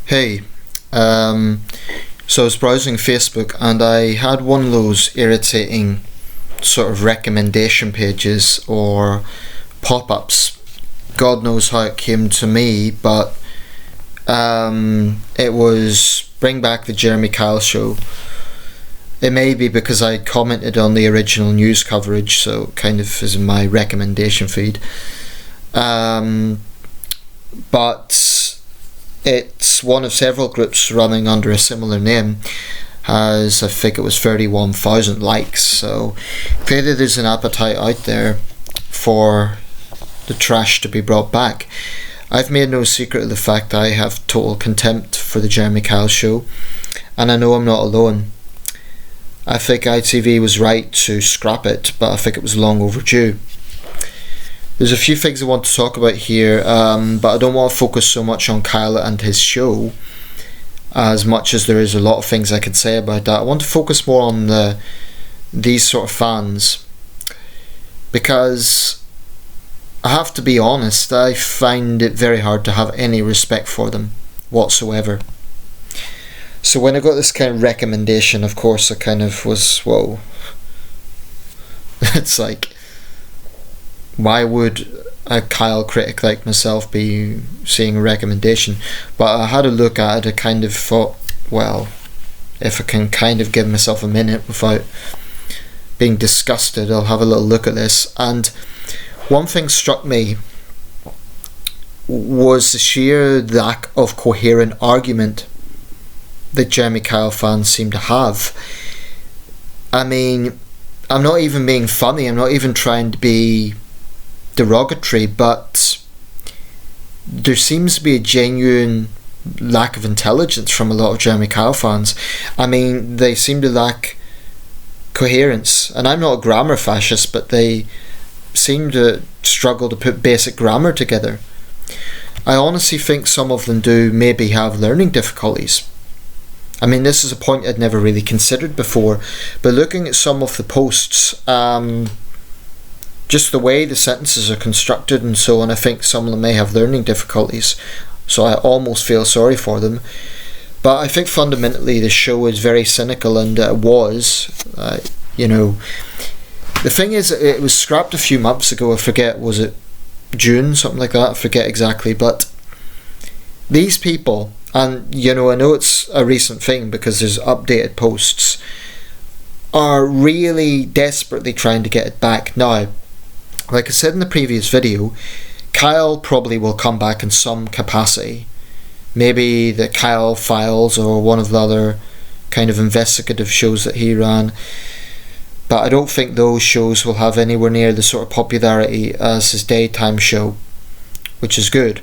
Hey, um, so I was browsing Facebook and I had one of those irritating sort of recommendation pages or pop ups. God knows how it came to me, but it was Bring Back the Jeremy Kyle Show. It may be because I commented on the original news coverage, so kind of is in my recommendation feed. Um, but it's one of several groups running under a similar name. Has, I think it was 31,000 likes, so clearly there's an appetite out there for the trash to be brought back. I've made no secret of the fact that I have total contempt for the Jeremy Kyle Show, and I know I'm not alone. I think ITV was right to scrap it, but I think it was long overdue. There's a few things I want to talk about here, but I don't want to focus so much on Kyle and his show, as much as there is a lot of things I could say about that. I want to focus more on these sort of fans, because I have to be honest, I find it very hard to have any respect for them whatsoever. So when I got this kind of recommendation, of course I kind of was, whoa. It's like, why would a Kyle critic like myself be seeing a recommendation? But I had a look at it. I kind of thought, well, if I can kind of give myself a minute without being disgusted, I'll have a little look at this. And one thing struck me was the sheer lack of coherent argument that Jeremy Kyle fans seem to have. I mean, I'm not even being funny, I'm not even trying to be derogatory, but there seems to be a genuine lack of intelligence from a lot of Jeremy Kyle fans. I mean, they seem to lack coherence, and I'm not a grammar fascist, but they seem to struggle to put basic grammar together. I honestly think some of them do maybe have learning difficulties. I mean, this is a point I'd never really considered before, but looking at some of the posts, just the way the sentences are constructed and so on, I think some of them may have learning difficulties, so I almost feel sorry for them. But I think fundamentally the show is very cynical, and the thing is, it was scrapped a few months ago. I forget, was it June, something like that? I forget exactly, but these people, and I know it's a recent thing because there's updated posts, are really desperately trying to get it back. Now, like I said in the previous video, Kyle probably will come back in some capacity. Maybe the Kyle Files or one of the other kind of investigative shows that he ran. But I don't think those shows will have anywhere near the sort of popularity as his daytime show, which is good,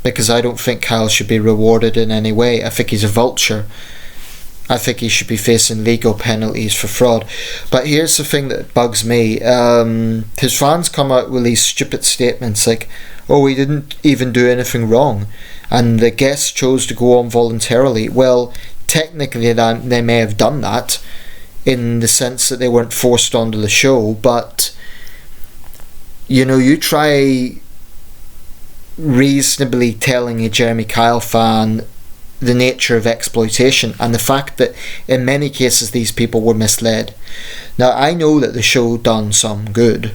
because I don't think Kyle should be rewarded in any way. I think he's a vulture. I think he should be facing legal penalties for fraud. But here's the thing that bugs me. His fans come out with these stupid statements like, oh, he didn't even do anything wrong, and the guests chose to go on voluntarily. Well, technically they may have done that, in the sense that they weren't forced onto the show, but you try reasonably telling a Jeremy Kyle fan the nature of exploitation and the fact that in many cases these people were misled. Now, I know that the show done some good,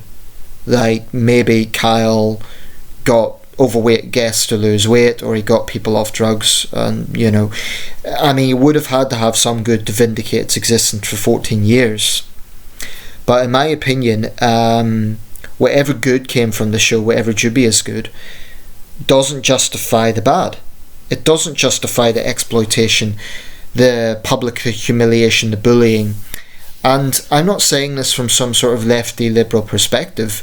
like maybe Kyle got overweight guests to lose weight, or he got people off drugs, and he would have had to have some good to vindicate its existence for 14 years. But in my opinion, whatever good came from the show, whatever dubious good, doesn't justify the bad. It doesn't justify the exploitation, the public humiliation, the bullying. And I'm not saying this from some sort of lefty liberal perspective.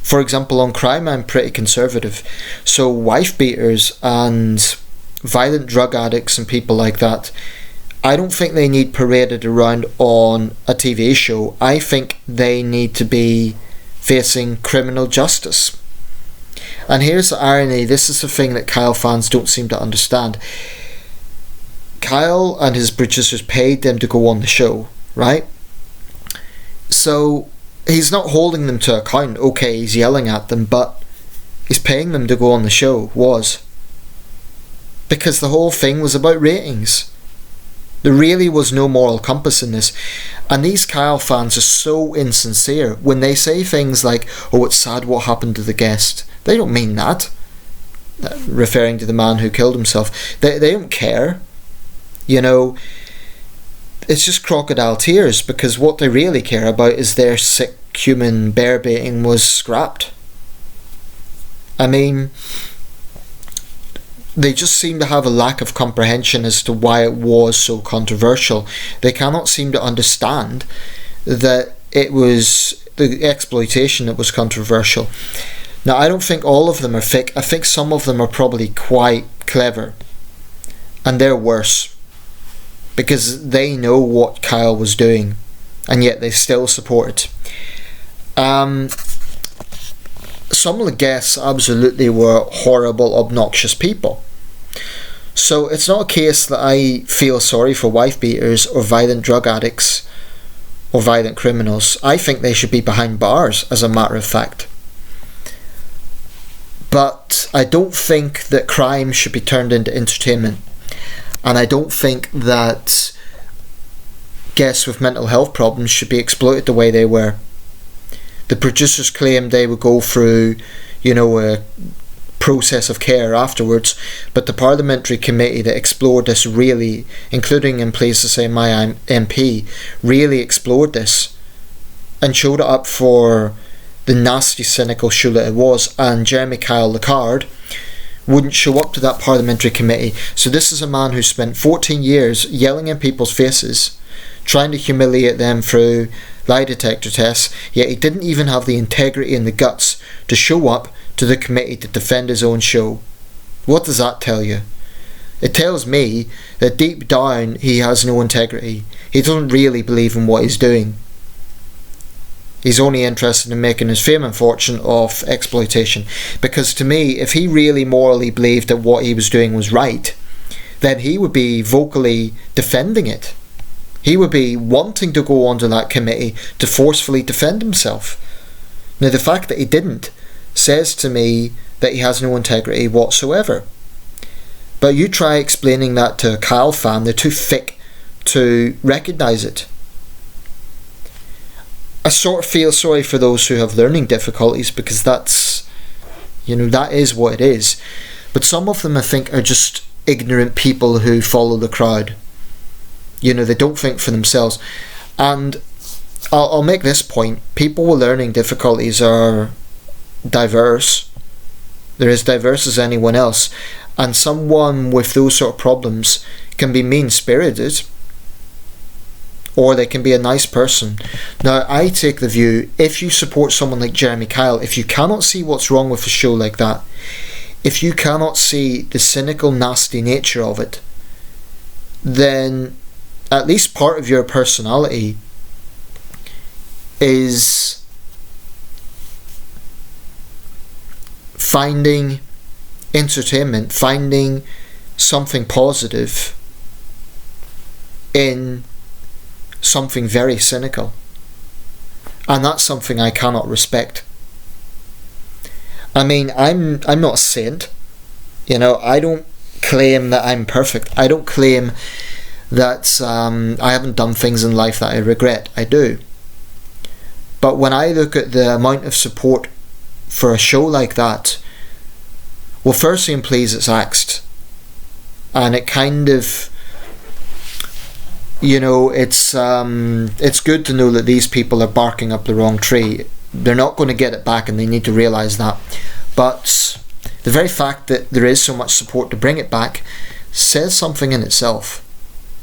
For example, on crime, I'm pretty conservative. So wife beaters and violent drug addicts and people like that, I don't think they need paraded around on a TV show. I think they need to be facing criminal justice. And here's the irony. This is the thing that Kyle fans don't seem to understand. Kyle and his producers paid them to go on the show, right? So he's not holding them to account. Okay, he's yelling at them, but he's paying them to go on the show. because the whole thing was about ratings. There really was no moral compass in this. And these Kyle fans are so insincere when they say things like, oh, it's sad what happened to the guest. They don't mean that. Referring to the man who killed himself. They don't care. You know, it's just crocodile tears, because what they really care about is their sick human bear baiting was scrapped. I mean, they just seem to have a lack of comprehension as to why it was so controversial. They cannot seem to understand that it was the exploitation that was controversial. Now, I don't think all of them are thick. I think some of them are probably quite clever. And they're worse, because they know what Kyle was doing, and yet they still support it. Some of the guests absolutely were horrible, obnoxious people. So it's not a case that I feel sorry for wife beaters or violent drug addicts or violent criminals. I think they should be behind bars, as a matter of fact. But I don't think that crime should be turned into entertainment. And I don't think that guests with mental health problems should be exploited the way they were. The producers claimed they would go through, a process of care afterwards, but the parliamentary committee that explored this really, including in places say my MP, really explored this and showed it up for the nasty, cynical show that it was. And Jeremy Kyle Lecard wouldn't show up to that parliamentary committee. So this is a man who spent 14 years yelling in people's faces, trying to humiliate them through lie detector tests, yet he didn't even have the integrity and the guts to show up to the committee to defend his own show. What does that tell you? It tells me that deep down he has no integrity. He doesn't really believe in what he's doing. He's only interested in making his fame and fortune off exploitation. Because to me, if he really morally believed that what he was doing was right, then he would be vocally defending it. He would be wanting to go onto that committee to forcefully defend himself. Now, the fact that he didn't says to me that he has no integrity whatsoever. But you try explaining that to a Kyle fan, they're too thick to recognise it. I sort of feel sorry for those who have learning difficulties, because that's, that is what it is. But some of them, I think, are just ignorant people who follow the crowd. They don't think for themselves. And I'll make this point. People with learning difficulties are diverse. They're as diverse as anyone else. And someone with those sort of problems can be mean-spirited, or they can be a nice person. Now, I take the view, if you support someone like Jeremy Kyle, if you cannot see what's wrong with a show like that, if you cannot see the cynical, nasty nature of it, then at least part of your personality is finding entertainment, finding something positive in something very cynical. And that's something I cannot respect. I mean, I'm not a saint. I don't claim that I'm perfect. I don't claim that I haven't done things in life that I regret. I do. But when I look at the amount of support for a show like that, well, firstly, I'm pleased it's axed. And it kind of, it's good to know that these people are barking up the wrong tree. They're not going to get it back, and they need to realise that. But the very fact that there is so much support to bring it back says something in itself.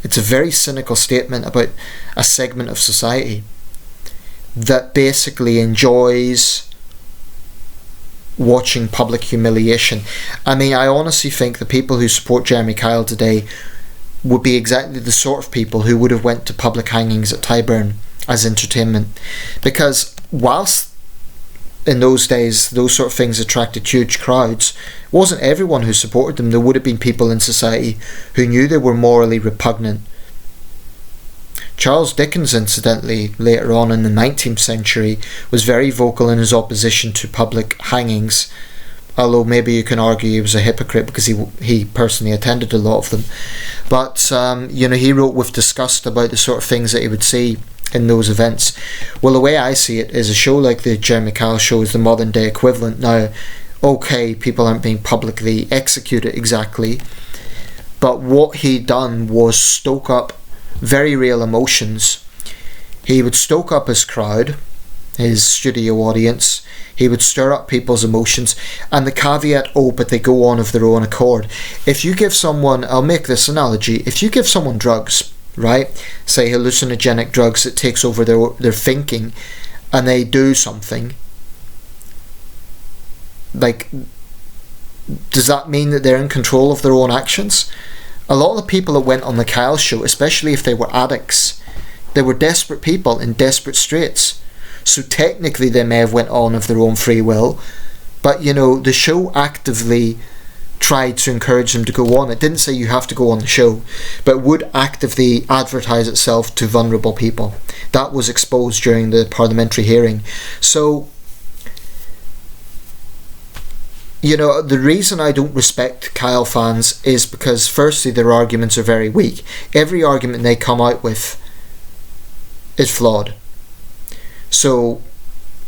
It's a very cynical statement about a segment of society that basically enjoys watching public humiliation. I mean, I honestly think the people who support Jeremy Kyle today would be exactly the sort of people who would have went to public hangings at Tyburn as entertainment. Because whilst in those days those sort of things attracted huge crowds, it wasn't everyone who supported them. There would have been people in society who knew they were morally repugnant. Charles Dickens, incidentally, later on in the 19th century, was very vocal in his opposition to public hangings although maybe you can argue he was a hypocrite because he personally attended a lot of them. But he wrote with disgust about the sort of things that he would see in those events. Well, the way I see it is a show like the Jeremy Kyle show is the modern day equivalent. Now, okay, people aren't being publicly executed exactly, but what he done was stoke up very real emotions. He would stoke up his crowd, his studio audience. He would stir up people's emotions, and the caveat, but they go on of their own accord. If you give someone, I'll make this analogy, if you give someone drugs, right, say hallucinogenic drugs that takes over their thinking, and they do something, like, does that mean that they're in control of their own actions? A lot of the people that went on the Kyle show, especially if they were addicts, they were desperate people in desperate straits. So technically they may have went on of their own free will, but the show actively tried to encourage them to go on. It didn't say you have to go on the show, but would actively advertise itself to vulnerable people. That was exposed during the parliamentary hearing. So the reason I don't respect Kyle fans is because firstly their arguments are very weak. Every argument they come out with is flawed. So,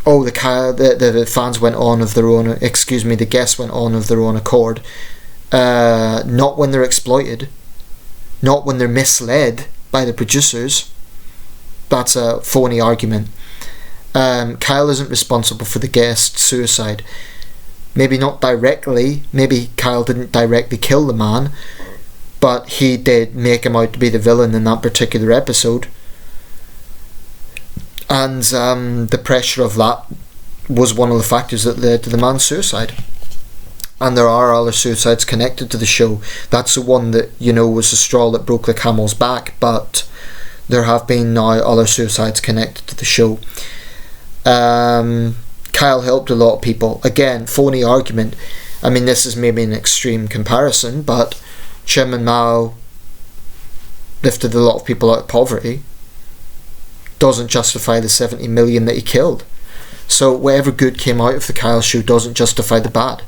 the fans went on of their own, the guests went on of their own accord. Not when they're exploited. Not when they're misled by the producers. That's a phony argument. Kyle isn't responsible for the guest's suicide. Maybe not directly. Maybe Kyle didn't directly kill the man. But he did make him out to be the villain in that particular episode. And the pressure of that was one of the factors that led to the man's suicide. And there are other suicides connected to the show. That's the one that, was the straw that broke the camel's back. But there have been now other suicides connected to the show. Kyle helped a lot of people. Again, phony argument. I mean, this is maybe an extreme comparison, but Chairman Mao lifted a lot of people out of poverty. Doesn't justify the 70 million that he killed. So whatever good came out of the Kyle show doesn't justify the bad,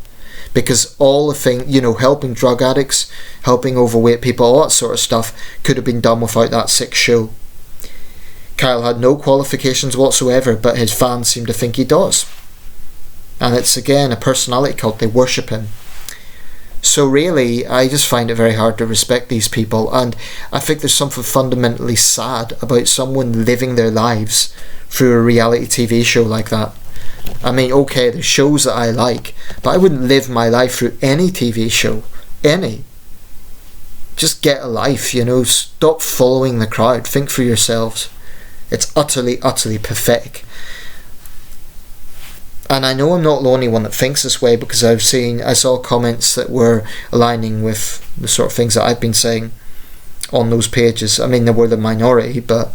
because all the thing, helping drug addicts, helping overweight people, all that sort of stuff could have been done without that sick show. Kyle had no qualifications whatsoever, but his fans seem to think he does, and it's again a personality cult. They worship him. So really, I just find it very hard to respect these people, and I think there's something fundamentally sad about someone living their lives through a reality TV show like that. I mean, okay, there's shows that I like, but I wouldn't live my life through any TV show. Any. Just get a life, stop following the crowd, think for yourselves. It's utterly, utterly pathetic. And I know I'm not the only one that thinks this way, because I saw comments that were aligning with the sort of things that I've been saying on those pages. I mean, they were the minority, but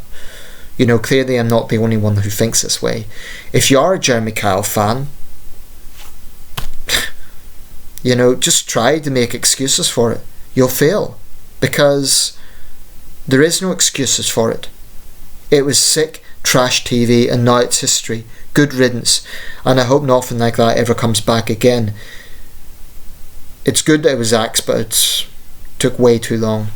clearly I'm not the only one who thinks this way. If you are a Jeremy Kyle fan, just try to make excuses for it. You'll fail, because there is no excuses for it. It was sick trash TV, and now it's history. Good riddance, and I hope nothing like that ever comes back again. It's good that it was axed, but it took way too long.